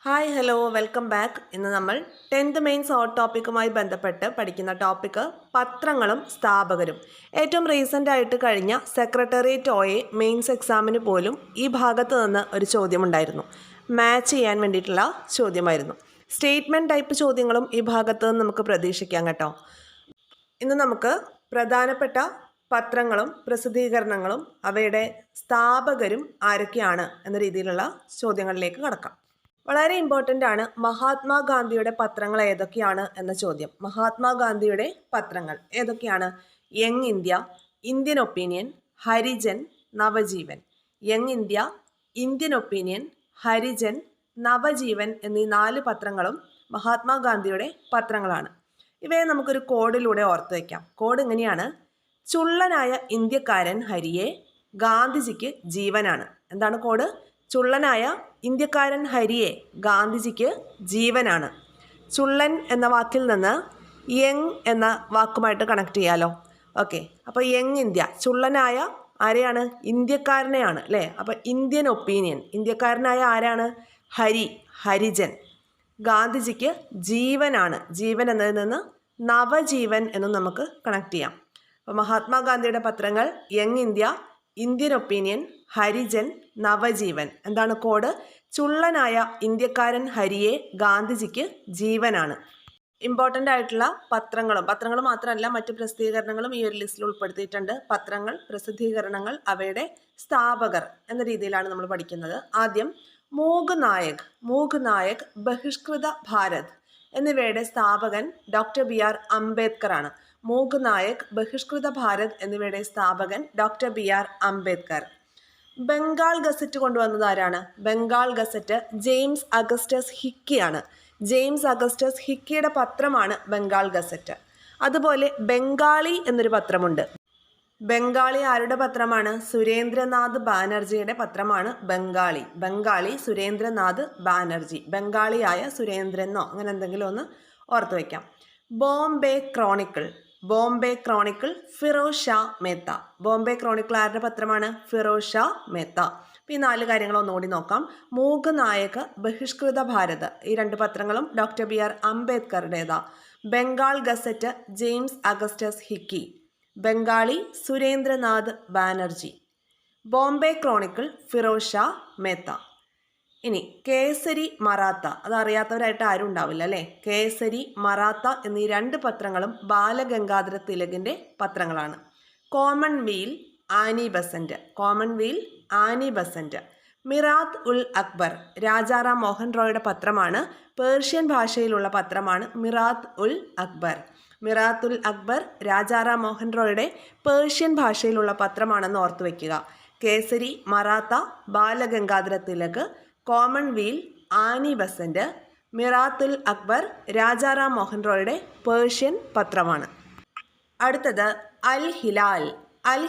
Hi hello welcome back. ഇന്ന് നമ്മൾ 10th mains hot ടോപ്പിക്കുമായി ബന്ധപ്പെട്ട് പഠിക്കുന്ന ടോപ്പിക്ക് പത്രങ്ങളും സ്ഥാപകരും. ഏറ്റവും റീസെൻ്റ് ആയിട്ട് കഴിഞ്ഞ സെക്രട്ടേറിയറ്റ് മെയിൻസ് എക്സാമിന് പോലും ഈ ഭാഗത്ത് നിന്ന് ഒരു ചോദ്യമുണ്ടായിരുന്നു. മാച്ച് ചെയ്യാൻ വേണ്ടിയിട്ടുള്ള ചോദ്യമായിരുന്നു. സ്റ്റേറ്റ്മെൻറ്റ് ടൈപ്പ് ചോദ്യങ്ങളും ഈ ഭാഗത്ത് നിന്ന് നമുക്ക് പ്രതീക്ഷിക്കാം കേട്ടോ. ഇന്ന് നമുക്ക് പ്രധാനപ്പെട്ട പത്രങ്ങളും പ്രസിദ്ധീകരണങ്ങളും അവയുടെ സ്ഥാപകരും ആരൊക്കെയാണ് എന്ന രീതിയിലുള്ള ചോദ്യങ്ങളിലേക്ക് കടക്കാം. വളരെ ഇമ്പോർട്ടൻ്റ് ആണ് മഹാത്മാഗാന്ധിയുടെ പത്രങ്ങൾ ഏതൊക്കെയാണ് എന്ന ചോദ്യം. മഹാത്മാഗാന്ധിയുടെ പത്രങ്ങൾ ഏതൊക്കെയാണ്? Young India, Indian opinion, Harijan, Navajeevan. Young India, Indian opinion, Harijan, Navajeevan എന്നീ 4 പത്രങ്ങളും മഹാത്മാഗാന്ധിയുടെ പത്രങ്ങളാണ്. ഇവയെ നമുക്കൊരു കോഡിലൂടെ ഓർത്തു വയ്ക്കാം. കോഡ് ഇങ്ങനെയാണ്: ചുള്ളനായ ഇന്ത്യക്കാരൻ ഹരിയെ, ഗാന്ധിജിക്ക് ജീവനാണ്. എന്താണ് കോഡ്? ചുള്ളനായ ഇന്ത്യക്കാരൻ ഹരിയെ, ഗാന്ധിജിക്ക് ജീവനാണ്. ചുള്ളൻ എന്ന വാക്കിൽ നിന്ന് യങ് എന്ന വാക്കുമായിട്ട് കണക്ട് ചെയ്യാലോ. ഓക്കെ, അപ്പോൾ യങ് ഇന്ത്യ, ചുള്ളനായ ആരെയാണ്? ഇന്ത്യക്കാരനെയാണ് അല്ലേ. അപ്പോൾ ഇന്ത്യൻ ഒപ്പീനിയൻ, ഇന്ത്യക്കാരനായ ആരാണ്? ഹരി, ഹരിജൻ. ഗാന്ധിജിക്ക് ജീവനാണ്, ജീവൻ എന്നതിൽ നിന്ന് നവജീവൻ എന്നും നമുക്ക് കണക്ട് ചെയ്യാം. അപ്പോൾ മഹാത്മാഗാന്ധിയുടെ പത്രങ്ങൾ young India, Indian opinion, Harijan, Navajeevan. എന്താണ് കോഡ്? ചുള്ളനായ ഇന്ത്യക്കാരൻ ഹരിയെ, ഗാന്ധിജിക്ക് ജീവനാണ്. ഇമ്പോർട്ടൻ്റ് ആയിട്ടുള്ള പത്രങ്ങൾ മാത്രമല്ല മറ്റ് പ്രസിദ്ധീകരണങ്ങളും ഈ ഒരു ലിസ്റ്റിൽ ഉൾപ്പെടുത്തിയിട്ടുണ്ട്. പത്രങ്ങൾ, പ്രസിദ്ധീകരണങ്ങൾ, അവയുടെ സ്ഥാപകർ എന്ന രീതിയിലാണ് നമ്മൾ പഠിക്കുന്നത്. ആദ്യം മൂക് നായക്, ബഹിഷ്കൃത ഭാരത് എന്നിവയുടെ സ്ഥാപകൻ ഡോക്ടർ BR അംബേദ്കർ ആണ്. മൂക് നായക്, ബഹിഷ്കൃത ഭാരത് എന്നിവയുടെ സ്ഥാപകൻ doctor BR Ambedkar. Bengal Gazette കൊണ്ടുവന്നത് ആരാണ്? ബംഗാൾ ഗസറ്റ് ജെയിംസ് അഗസ്റ്റസ് ഹിക്കിയാണ്. ജെയിംസ് അഗസ്റ്റസ് ഹിക്കിയുടെ പത്രമാണ് ബംഗാൾ ഗസറ്റ്. അതുപോലെ ബംഗാളി എന്നൊരു പത്രമുണ്ട്. ബംഗാളി ആരുടെ പത്രമാണ്? സുരേന്ദ്രനാഥ് ബാനർജിയുടെ പത്രമാണ് ബംഗാളി സുരേന്ദ്രനാഥ് ബാനർജി. ബംഗാളിയായ സുരേന്ദ്രനോ അങ്ങനെ എന്തെങ്കിലും ഒന്ന് ഓർത്തു വയ്ക്കാം. ബോംബെ ക്രോണിക്കിൾ ഫിറോസ് ഷാ മേത്ത. ബോംബെ ക്രോണിക്കിൾ ആരുടെ പത്രമാണ്? ഫിറോസ് ഷാ മേത്ത. അപ്പോൾ ഈ 4 കാര്യങ്ങൾ ഒന്നുകൂടി നോക്കാം. മൂക് നായക്, ബഹിഷ്കൃത ഭാരത്, ഈ 2 പത്രങ്ങളും ഡോക്ടർ BR അംബേദ്കറുടേതാ. Bengal Gazette James Augustus Hicky. Bengali Surendranath Banerjee. Bombay Chronicle Firoz Shah Mehta. ഇനി കേസരി മറാത്ത, അതറിയാത്തവരായിട്ട് ആരും ഉണ്ടാവില്ല അല്ലേ. കേസരി മറാത്ത എന്നീ 2 പത്രങ്ങളും ബാലഗംഗാധര തിലകിൻ്റെ പത്രങ്ങളാണ്. Commonweal Annie Besant. Mirat ul Akbar, Rajaram Mohan റോയുടെ പത്രമാണ്. പേർഷ്യൻ ഭാഷയിലുള്ള പത്രമാണ് മിറാത്ത് ഉൽ അക്ബർ രാജാറാം മോഹൻ റോയുടെ പേർഷ്യൻ ഭാഷയിലുള്ള പത്രമാണെന്ന് ഓർത്തു വയ്ക്കുക. Kesari Maratha, Balgangadhar Tilak, Commonweal, Annie Besant, Miratul Akbar Rajaram Mohan റോയുടെ പേർഷ്യൻ പത്രമാണ്. അടുത്തത് അൽ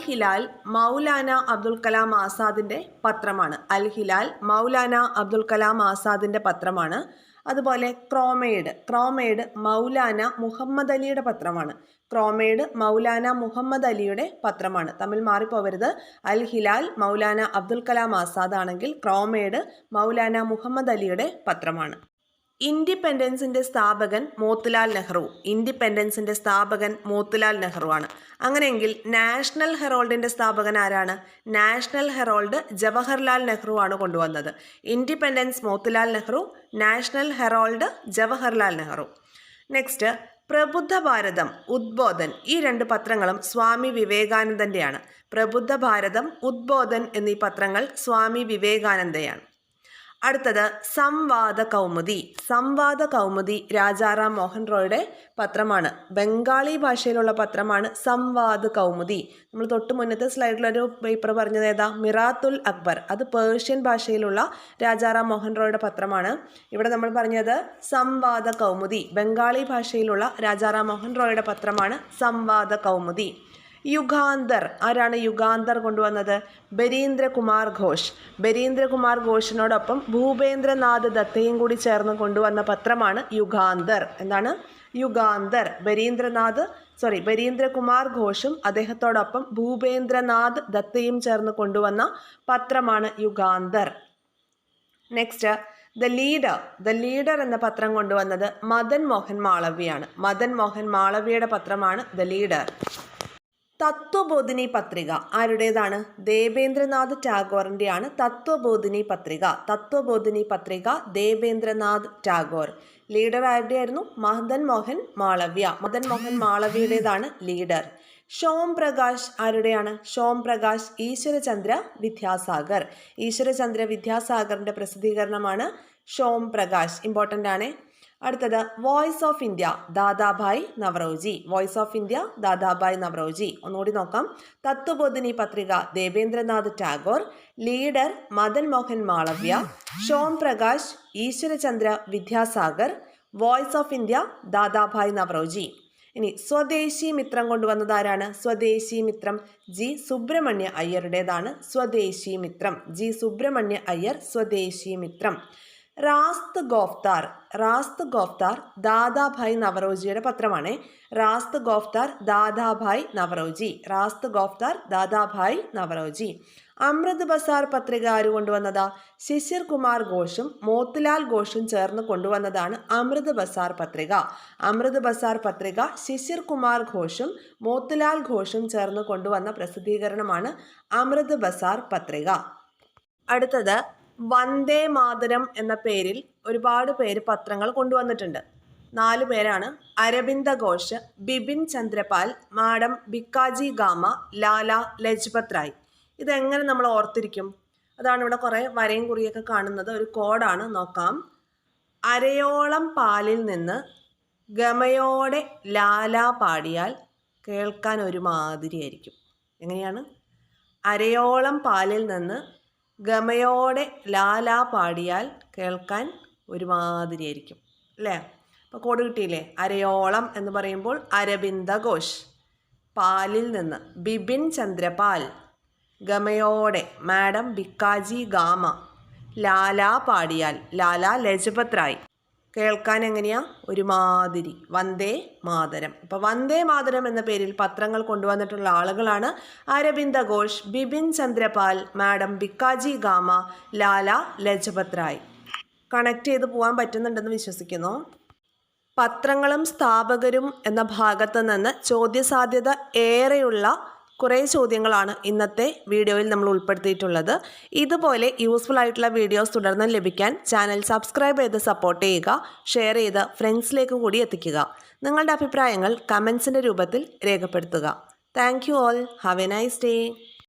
ഹിലാൽ മൗലാന അബ്ദുൽ കലാം ആസാദിൻ്റെ പത്രമാണ്. അൽ ഹിലാൽ മൗലാന അബ്ദുൽ കലാം ആസാദിൻ്റെ പത്രമാണ്. അതുപോലെ ക്രോമേഡ് മൗലാന മുഹമ്മദ് അലിയുടെ പത്രമാണ്. തമ്മിൽ മാറിപ്പോവരുത്. അൽ ഹിലാൽ മൗലാന അബ്ദുൽ കലാം ആസാദ് ആണെങ്കിൽ ക്രോമേഡ് മൗലാന മുഹമ്മദ് അലിയുടെ പത്രമാണ്. ഇൻഡിപെൻഡൻസിൻ്റെ സ്ഥാപകൻ മോത്തിലാൽ നെഹ്റു ആണ്. അങ്ങനെയെങ്കിൽ നാഷണൽ ഹെറോൾഡിൻ്റെ സ്ഥാപകൻ ആരാണ്? നാഷണൽ ഹെറോൾഡ് ജവഹർലാൽ നെഹ്റു ആണ് കൊണ്ടുവന്നത്. Independence Motilal Nehru, National Herald Jawaharlal Nehru. Next Prabuddha Bharatam, Udbodhan, ഈ 2 പത്രങ്ങളും സ്വാമി വിവേകാനന്ദൻ്റെയാണ്. പ്രബുദ്ധ ഭാരതം, ഉദ്ബോധൻ എന്നീ പത്രങ്ങൾ സ്വാമി വിവേകാനന്ദയാണ്. അടുത്തത് സംവാദ കൗമുദി രാജാറാം മോഹൻ റോയുടെ പത്രമാണ്. ബംഗാളി ഭാഷയിലുള്ള പത്രമാണ് സംവാദ് കൗമുദി. നമ്മൾ തൊട്ട് മുന്നത്തെ സ്ലൈഡിലൊരു പേപ്പർ പറഞ്ഞത് ഏതാ? മിറാത്തുൽ അക്ബർ, അത് പേർഷ്യൻ ഭാഷയിലുള്ള രാജാറാം മോഹൻ റോയുടെ പത്രമാണ്. ഇവിടെ നമ്മൾ പറഞ്ഞത് സംവാദ കൗമുദി, ബംഗാളി ഭാഷയിലുള്ള രാജാറാം മോഹൻ റോയുടെ പത്രമാണ് സംവാദ കൗമുദി. യുഗാന്തർ, ആരാണ് യുഗാന്തർ കൊണ്ടുവന്നത്? ബരീന്ദ്രകുമാർ ഘോഷിനോടൊപ്പം ഭൂപേന്ദ്രനാഥ് ദത്തയും കൂടി ചേർന്ന് കൊണ്ടുവന്ന പത്രമാണ് യുഗാന്തർ. എന്താണ്? യുഗാന്തർ. ബരീന്ദ്രകുമാർ ഘോഷും അദ്ദേഹത്തോടൊപ്പം ഭൂപേന്ദ്രനാഥ് ദത്തയും ചേർന്ന് കൊണ്ടുവന്ന പത്രമാണ് യുഗാന്തർ. നെക്സ്റ്റ് ദ ലീഡർ എന്ന പത്രം കൊണ്ടുവന്നത് മദൻ മോഹൻ മാളവ്യയാണ്. മദൻ മോഹൻ മാളവ്യയുടെ പത്രമാണ് ദ ലീഡർ. തത്വബോധിനി പത്രിക ആരുടേതാണ്? ദേവേന്ദ്രനാഥ് ടാഗോറിൻ്റെയാണ് തത്വബോധിനി പത്രിക. തത്വബോധിനി പത്രിക ദേവേന്ദ്രനാഥ് ടാഗോർ. ലീഡർ ആരുടെയായിരുന്നു? മദൻ മോഹൻ മാളവ്യ. മദൻ മോഹൻ മാളവ്യയുടേതാണ് ലീഡർ. ഷോം പ്രകാശ് ആരുടെയാണ്? ഷോം പ്രകാശ് ഈശ്വരചന്ദ്ര വിദ്യാസാഗർ. ഈശ്വരചന്ദ്ര വിദ്യാസാഗറിൻ്റെ പ്രസിദ്ധീകരണമാണ് ഷോം പ്രകാശ്. ഇമ്പോർട്ടൻ്റ് ആണ്. അടുത്തത് Voice of India Dadabhai Naoroji. Voice of India Dadabhai Naoroji. ഒന്നുകൂടി നോക്കാം. Tattvabodhini Patrika Debendranath Tagore, Leader Madan Mohan Malaviya, Som Prakash Ishwarchandra Vidyasagar, Voice of India Dadabhai Naoroji. ഇനി സ്വദേശി മിത്രം കൊണ്ടുവന്നത് ആരാണ്? സ്വദേശി മിത്രം ജി സുബ്രഹ്മണ്യ അയ്യരുടേതാണ് സ്വദേശി മിത്രം. ജി സുബ്രഹ്മണ്യ അയ്യർ സ്വദേശി മിത്രം. റാസ്ത് ഗോഫ്താർ ദാദാഭായ് നവറോജിയുടെ പത്രമാണ്. റാസ്ത് ഗോഫ്താർ ദാദാഭായ് നവറോജി. റാസ്ത് ഗോഫ്താർ ദാദാഭായ് നവറോജി. അമൃത് ബസാർ പത്രിക ആര് കൊണ്ടുവന്നതാ? ശിശിർ കുമാർ ഘോഷും മോത്തിലാൽ ഘോഷും ചേർന്ന് കൊണ്ടുവന്നതാണ് അമൃത് ബസാർ പത്രിക. അമൃത് ബസാർ പത്രിക ശിശിർ കുമാർ ഘോഷും മോത്തിലാൽ ഘോഷും ചേർന്ന് കൊണ്ടുവന്ന പ്രസിദ്ധീകരണമാണ് അമൃത് ബസാർ പത്രിക. അടുത്തത് വന്ദേ മാതരം എന്ന പേരിൽ ഒരുപാട് പേര് പത്രങ്ങൾ കൊണ്ടുവന്നിട്ടുണ്ട്. 4 പേരാണ്. Arabinda Ghosh, Bipin Chandra Pal, madam Bhikaji gamma, Lala Lajpat Rai. ഇതെങ്ങനെ നമ്മൾ ഓർത്തിരിക്കും? അതാണ് ഇവിടെ കുറേ വരയും കുറിയൊക്കെ കാണുന്നത്. ഒരു കോഡാണ്, നോക്കാം. അരയോളം പാലിൽ നിന്ന് ഗമയോടെ ലാല പാടിയാൽ കേൾക്കാൻ ഒരുമാതിരിയായിരിക്കും. എങ്ങനെയാണ്? അരയോളം പാലിൽ നിന്ന് ഗമയോടെ ലാല പാടിയാൽ കേൾക്കാൻ ഒരുമാതിരിയായിരിക്കും അല്ലേ? അപ്പോൾ കോഡ് കിട്ടിയില്ലേ? അരയോളം എന്ന് പറയുമ്പോൾ അരബിന്ദ ഘോഷ്, പാലിൽ നിന്ന് ബിപിൻ ചന്ദ്രപാൽ, ഗമയോടെ മാഡം ഭിക്കാജി ഗാമ, ലാല പാടിയാൽ ലാല ലജ്പത് റായ്, കേൾക്കാൻ എങ്ങനെയാ? ഒരുമാതിരി. വന്ദേ മാതരം. അപ്പോൾ വന്ദേ മാതരം എന്ന പേരിൽ പത്രങ്ങൾ കൊണ്ടുവന്നിട്ടുള്ള ആളുകളാണ് Arabinda Ghosh, Bipin Chandra Pal, madam Bhikaji gamma, Lala Lajpat Rai. Connect ചെയ്ത് പോകാൻ പറ്റുന്നുണ്ടെന്ന് വിശ്വസിക്കുന്നു. പത്രങ്ങളും സ്ഥാപകരും എന്ന ഭാഗത്ത് നിന്ന് ചോദ്യസാധ്യത ഏറെയുള്ള കുറേ ചോദ്യങ്ങളാണ് ഇന്നത്തെ വീഡിയോയിൽ നമ്മൾ ഉൾപ്പെടുത്തിയിട്ടുള്ളത്. ഇതുപോലെ യൂസ്ഫുൾ ആയിട്ടുള്ള വീഡിയോസ് തുടർന്ന് ലഭിക്കാൻ ചാനൽ സബ്സ്ക്രൈബ് ചെയ്ത് സപ്പോർട്ട് ചെയ്യുക, ഷെയർ ചെയ്ത് ഫ്രണ്ട്സിലേക്ക് കൂടി എത്തിക്കുക. നിങ്ങളുടെ അഭിപ്രായങ്ങൾ കമൻസിൻ്റെ രൂപത്തിൽ രേഖപ്പെടുത്തുക. Thank you all. Have A nice day.